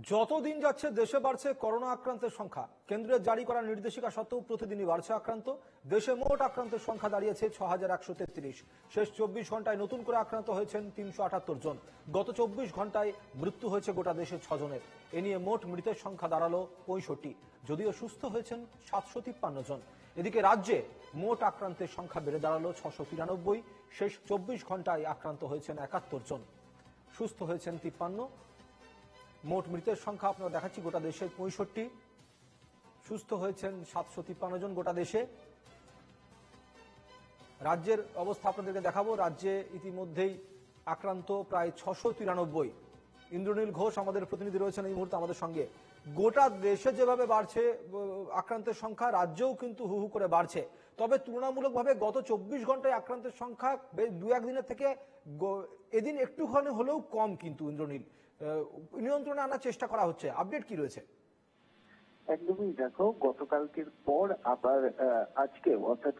যত দিন যাচ্ছে দেশে বাড়ছে করোনা আক্রান্তের সংখ্যা। কেন্দ্রের জারি করা নির্দেশিকা সত্ত্বেও প্রতিদিনই বাড়ছে আক্রান্ত। দেশে মোট আক্রান্তের সংখ্যা দাঁড়িয়েছে 6133। শেষ 24 ঘন্টায় নতুন করে আক্রান্ত হয়েছেন 378 জন। গত 24 ঘন্টায় মৃত্যু হয়েছে গোটা দেশে 6 জনের। এ নিয়ে মোট মৃতের সংখ্যা দাঁড়ালো 65, যদিও সুস্থ হয়েছেন 753 জন। এদিকে রাজ্যে মোট আক্রান্তের সংখ্যা বেড়ে দাঁড়ালো 693। শেষ 24 ঘন্টায় আক্রান্ত হয়েছেন 71 জন, সুস্থ হয়েছেন 53। মোট মৃতের সংখ্যা আপনারা দেখাচ্ছি গোটা দেশে 65, সুস্থ হয়েছেন 753 জন গোটা দেশে। রাজ্যের অবস্থা আপনাদেরকে দেখাবো। রাজ্যে ইতিমধ্যেই আক্রান্ত প্রায় 693। ইন্দ্রনীল ঘোষ আমাদের প্রতিনিধি রয়েছেন এই মুহূর্তে আমাদের সঙ্গে। গোটা দেশে যেভাবে বাড়ছে আক্রান্তের সংখ্যা, রাজ্যেও কিন্তু হু হু করে বাড়ছে। তবে তুলনামূলকভাবে গত 24 ঘন্টায় আক্রান্তের সংখ্যা দু একদিনের থেকে এদিন একটুখানি হলেও কম, কিন্তু ইন্দ্রনীল নিয়ন্ত্রণে আনার চেষ্টা করা হচ্ছে। আপডেট কি রয়েছে? একদমই, দেখো গতকালকের পর আবার আজকে অর্থাৎ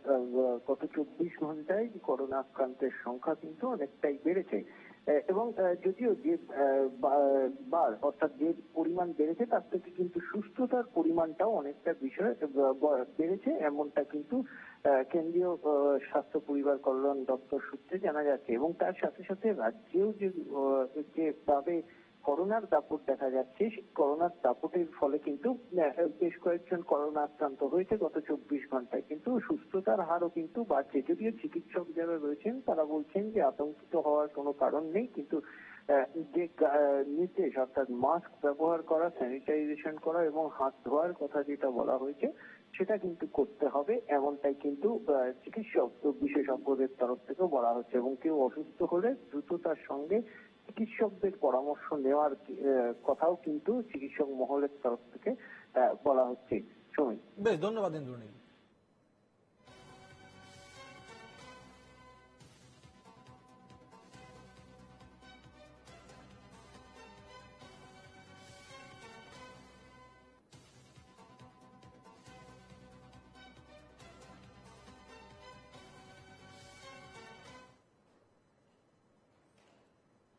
গত 24 ঘন্টায় করোনা আক্রান্তের সংখ্যা কিন্তু অনেকটাই বেড়েছে। এবং যদিও যে বার অর্থাৎ যে পরিমাণ বেড়েছে তার থেকে কিন্তু সুস্থতার পরিমাণটাও অনেকটা বিষয় বেড়েছে, এমনটা কিন্তু কেন্দ্রীয় স্বাস্থ্য পরিবার কল্যাণ দপ্তর সূত্রে জানা যাচ্ছে। এবং তার সাথে সাথে রাজ্যেও যেভাবে করোনার দাপট দেখা যাচ্ছে, করোনার দাপটের ফলে কিন্তু বেশ কয়েকজন করোনা আক্রান্ত হয়েছে গত 24 ঘন্টায়, কিন্তু সুস্থতার হারও কিন্তু বাড়ছে। যদিও চিকিৎসক যারা রয়েছেন তারা বলছেন যে আতঙ্কিত হওয়ার কোনো কারণ নেই, কিন্তু যে নির্দেশ অর্থাৎ মাস্ক ব্যবহার করা, স্যানিটাইজেশন করা এবং হাত ধোয়ার কথা যেটা বলা হয়েছে সেটা কিন্তু করতে হবে, এমনটাই কিন্তু চিকিৎসক বিশেষজ্ঞদের তরফ থেকেও বলা হচ্ছে। এবং কেউ অসুস্থ হলে দ্রুততার সঙ্গে চিকিৎসকদের পরামর্শ নেওয়ার কথাও কিন্তু চিকিৎসক মহলের তরফ থেকে বলা হচ্ছে। সময় বেশ, ধন্যবাদ ইন্দ্রনীল।